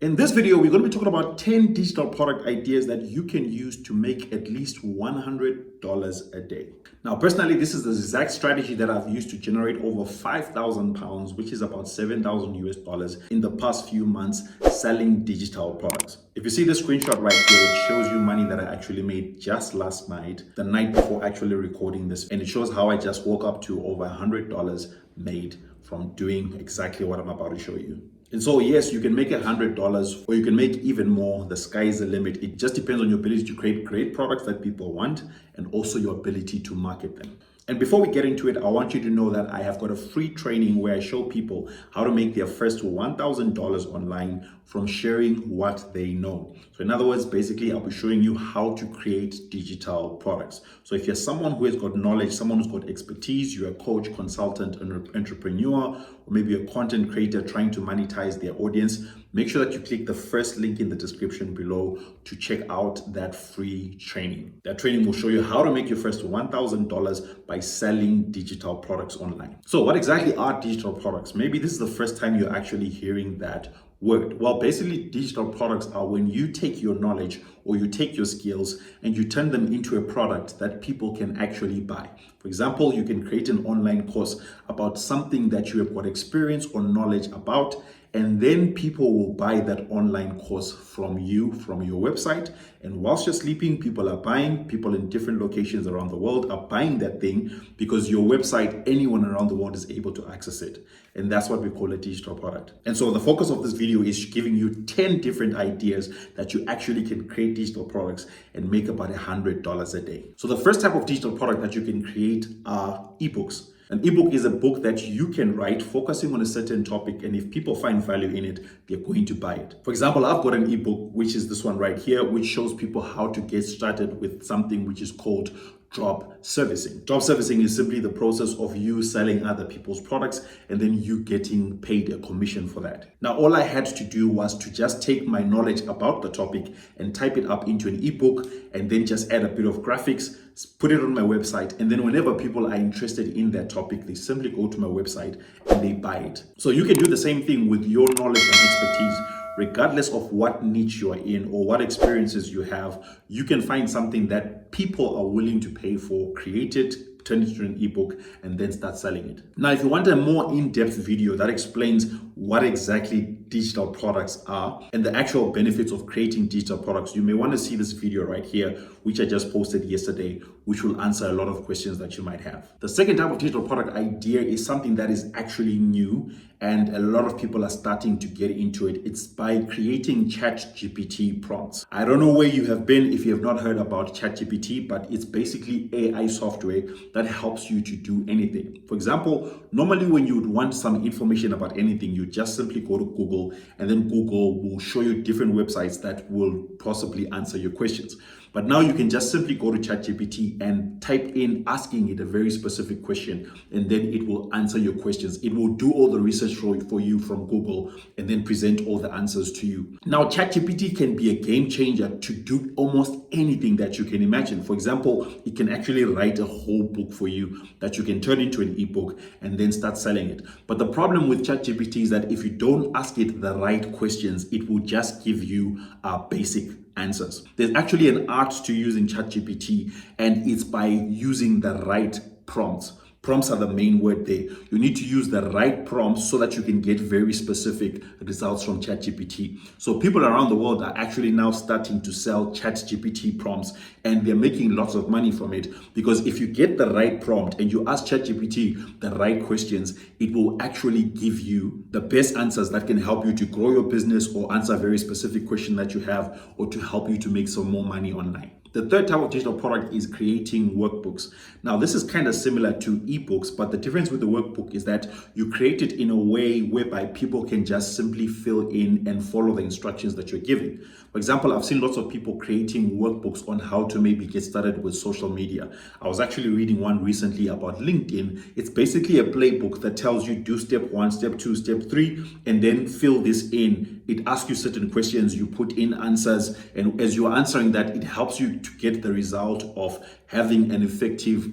In this video, we're going to be talking about 10 digital product ideas that you can use to make at least $100 a day. Now, personally, this is the exact strategy that I've used to generate over £5,000, which is about 7,000 US dollars in the past few months selling digital products. If you see the screenshot right here, it shows you money that I actually made just last night, the night before actually recording this. And it shows how I just woke up to over $100 made from doing exactly what I'm about to show you. And so, yes, you can make $100 or you can make even more. The sky is the limit. It just depends on your ability to create great products that people want and also your ability to market them. And before we get into it, I want you to know that I have got a free training where I show people how to make their first $1,000 online from sharing what they know. So in other words, basically, I'll be showing you how to create digital products. So if you're someone who has got knowledge, someone who's got expertise, you're a coach, consultant, an entrepreneur, or maybe a content creator trying to monetize their audience, make sure that you click the first link in the description below to check out that free training. That training will show you how to make your first $1,000 by selling digital products online. So what exactly are digital products? Maybe this is the first time you're actually hearing that word. Well, basically, digital products are when you take your knowledge or you take your skills and you turn them into a product that people can actually buy. For example, you can create an online course about something that you have got experience or knowledge about, and then people will buy that online course from you, from your website. And whilst you're sleeping, people are buying. People in different locations around the world are buying that thing because your website, anyone around the world is able to access it. And that's what we call a digital product. And so the focus of this video is giving you 10 different ideas that you actually can create digital products and make about $100 a day. So the first type of digital product that you can create are ebooks. An ebook is a book that you can write focusing on a certain topic, and if people find value in it, they're going to buy it. For example, I've got an ebook, which is this one right here, which shows people how to get started with something which is called drop servicing. Drop servicing is simply the process of you selling other people's products and then you getting paid a commission for that. Now, all I had to do was to just take my knowledge about the topic and type it up into an ebook and then just add a bit of graphics, put it on my website, and then whenever people are interested in that topic, they simply go to my website and they buy it. So you can do the same thing with your knowledge and expertise. Regardless of what niche you're in or what experiences you have, you can find something that people are willing to pay for, create it, turn it into an ebook, and then start selling it. Now, if you want a more in-depth video that explains what exactly digital products are and the actual benefits of creating digital products, you may want to see this video right here, which I just posted yesterday, which will answer a lot of questions that you might have. The second type of digital product idea is something that is actually new and a lot of people are starting to get into it. It's by creating ChatGPT prompts. I don't know where you have been if you have not heard about ChatGPT, but it's basically AI software that helps you to do anything. For example, normally when you would want some information about anything, you just simply go to Google and then Google will show you different websites that will possibly answer your questions. But now you can just simply go to ChatGPT and type in asking it a very specific question, and then it will answer your questions. It will do all the research for you from Google and then present all the answers to you. Now, ChatGPT can be a game changer to do almost anything that you can imagine. For example, it can actually write a whole book for you that you can turn into an ebook and then start selling it. But the problem with ChatGPT is that if you don't ask it the right questions, it will just give you basic answers. There's actually an art to using ChatGPT, and it's by using the right prompts. Prompts are the main word there. You need to use the right prompts so that you can get very specific results from ChatGPT. So people around the world are actually now starting to sell ChatGPT prompts, and they're making lots of money from it, because if you get the right prompt and you ask ChatGPT the right questions, it will actually give you the best answers that can help you to grow your business or answer a very specific question that you have, or to help you to make some more money online. The third type of digital product is creating workbooks. Now, this is kind of similar to ebooks, but the difference with the workbook is that you create it in a way whereby people can just simply fill in and follow the instructions that you're giving. For example, I've seen lots of people creating workbooks on how to maybe get started with social media. I was actually reading one recently about LinkedIn. It's basically a playbook that tells you do step 1, step 2, step 3, and then fill this in. It asks you certain questions, you put in answers, and as you're answering that, it helps you to get the result of having an effective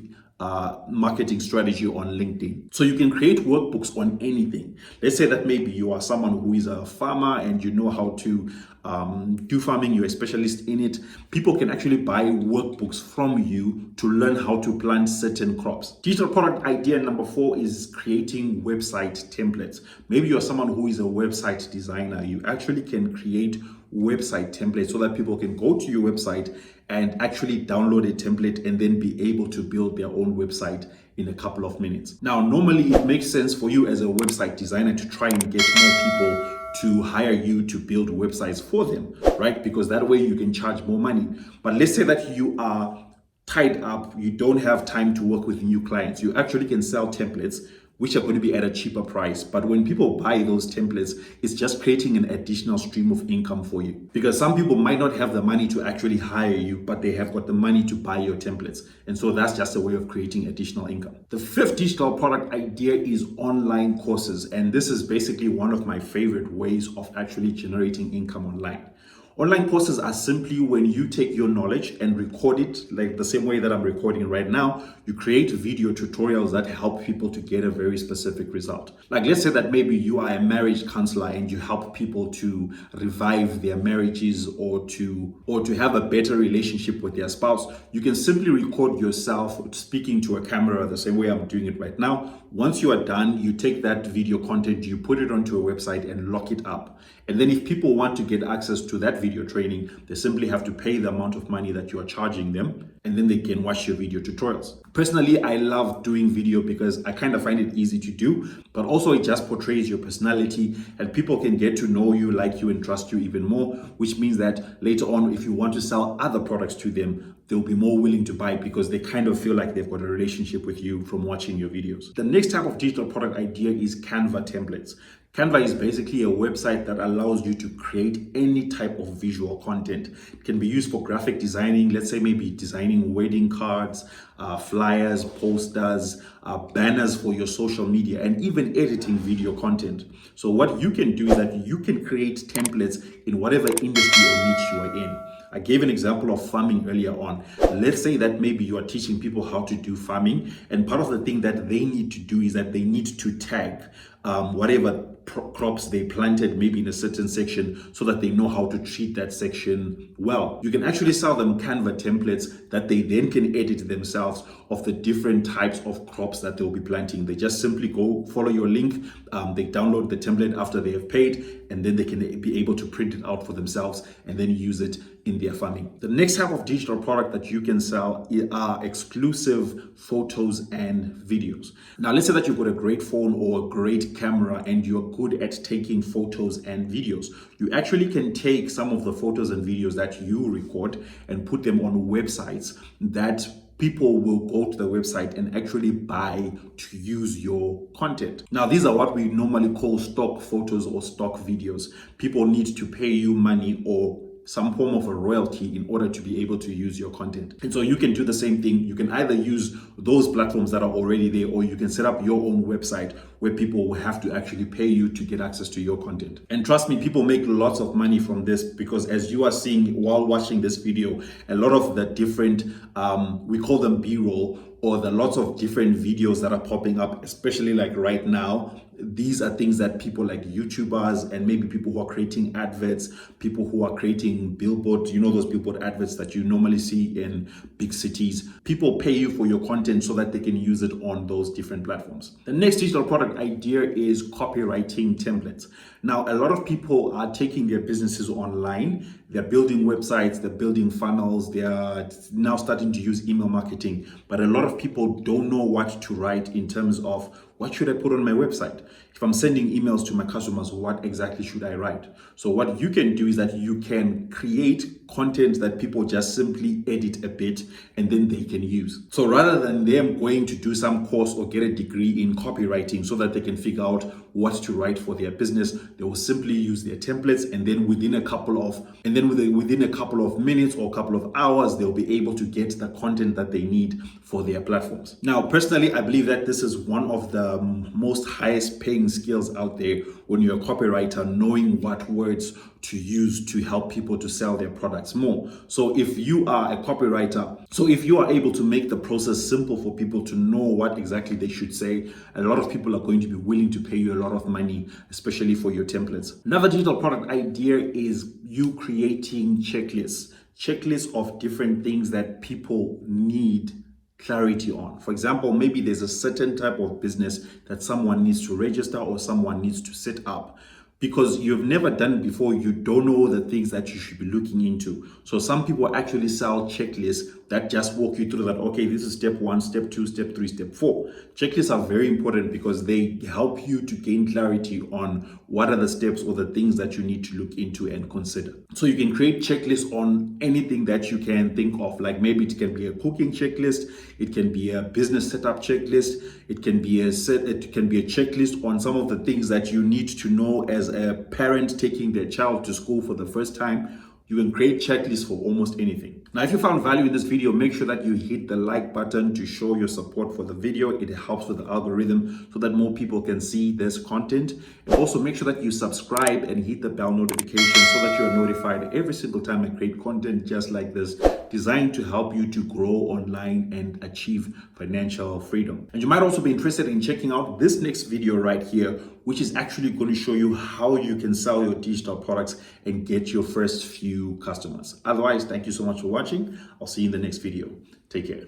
marketing strategy on LinkedIn. So you can create workbooks on anything. Let's say that maybe you are someone who is a farmer and you know how to do farming, you're a specialist in it. People can actually buy workbooks from you to learn how to plant certain crops. Digital product idea number 4 is creating website templates. Maybe you're someone who is a website designer. You actually can create website templates so that people can go to your website and actually download a template and then be able to build their own website in a couple of minutes. Now, normally it makes sense for you as a website designer to try and get more people to hire you to build websites for them, right? Because that way you can charge more money. But let's say that you are tied up, you don't have time to work with new clients. You actually can sell templates which are going to be at a cheaper price. But when people buy those templates, it's just creating an additional stream of income for you. Because some people might not have the money to actually hire you, but they have got the money to buy your templates. And so that's just a way of creating additional income. The 5th digital product idea is online courses. And this is basically one of my favorite ways of actually generating income online. Online courses are simply when you take your knowledge and record it like the same way that I'm recording right now. You create video tutorials that help people to get a very specific result. Like let's say that maybe you are a marriage counselor and you help people to revive their marriages or to have a better relationship with their spouse. You can simply record yourself speaking to a camera the same way I'm doing it right now. Once you are done, you take that video content, you put it onto a website and lock it up. And then if people want to get access to that video training, they simply have to pay the amount of money that you are charging them, and then they can watch your video tutorials. Personally, I love doing video because I kind of find it easy to do, but also it just portrays your personality and people can get to know you, like you, and trust you even more, which means that later on, if you want to sell other products to them, they'll be more willing to buy because they kind of feel like they've got a relationship with you from watching your videos. The next type of digital product idea is Canva Templates. Canva is basically a website that allows you to create any type of visual content. It can be used for graphic designing, let's say maybe designing wedding cards, flyers, posters, banners for your social media, and even editing video content. So what you can do is that you can create templates in whatever industry or niche you are in. I gave an example of farming earlier on. Let's say that maybe you are teaching people how to do farming, and part of the thing that they need to do is that they need to tag whatever crops they planted maybe in a certain section so that they know how to treat that section well. You can actually sell them Canva templates that they then can edit themselves of the different types of crops that they'll be planting. They just simply go follow your link, they download the template after they have paid, and then they can be able to print it out for themselves and then use it in their farming. The next type of digital product that you can sell are exclusive photos and videos. Now, let's say that you've got a great phone or a great camera and you're good at taking photos and videos. You actually can take some of the photos and videos that you record and put them on websites that people will go to the website and actually buy to use your content. Now, these are what we normally call stock photos or stock videos. People need to pay you money or some form of a royalty in order to be able to use your content. And so you can do the same thing. You can either use those platforms that are already there, or you can set up your own website where people will have to actually pay you to get access to your content. And trust me, people make lots of money from this because as you are seeing while watching this video, a lot of the different, we call them B-roll, or the lots of different videos that are popping up, especially like right now. These are things that people like YouTubers and maybe people who are creating adverts, people who are creating billboards, you know, those billboard adverts that you normally see in big cities. People pay you for your content so that they can use it on those different platforms. The next digital product idea is copywriting templates. Now, a lot of people are taking their businesses online. They're building websites, they're building funnels, they are now starting to use email marketing. But a lot of people don't know what to write in terms of what should I put on my website? If I'm sending emails to my customers, what exactly should I write? So what you can do is that you can create content that people just simply edit a bit and then they can use. So rather than them going to do some course or get a degree in copywriting so that they can figure out what to write for their business, they will simply use their templates, and then within a couple of minutes or a couple of hours, they'll be able to get the content that they need for their platforms. Now, personally, I believe that this is one of the most highest paying skills out there when you're a copywriter, knowing what words to use to help people to sell their products more. So if you are a copywriter, if you are able to make the process simple for people to know what exactly they should say, a lot of people are going to be willing to pay you a lot of money, especially for your templates. Another digital product idea is you creating checklists of different things that people need clarity on. For example, maybe there's a certain type of business that someone needs to register or someone needs to set up. Because you've never done it before, you don't know the things that you should be looking into. So some people actually sell checklists that just walk you through that, okay, this is step 1, step 2, step 3, step 4. Checklists are very important because they help you to gain clarity on what are the steps or the things that you need to look into and consider. So you can create checklists on anything that you can think of. Like maybe it can be a cooking checklist, it can be a business setup checklist, it can be a checklist on some of the things that you need to know as a parent taking their child to school for the first time. You can create checklists for almost anything. Now, if you found value in this video, make sure that you hit the like button to show your support for the video. It helps with the algorithm so that more people can see this content. And also make sure that you subscribe and hit the bell notification so that you are notified every single time I create content just like this, designed to help you to grow online and achieve financial freedom. And you might also be interested in checking out this next video right here, which is actually going to show you how you can sell your digital products and get your first few customers. Otherwise, thank you so much for watching. I'll see you in the next video. Take care.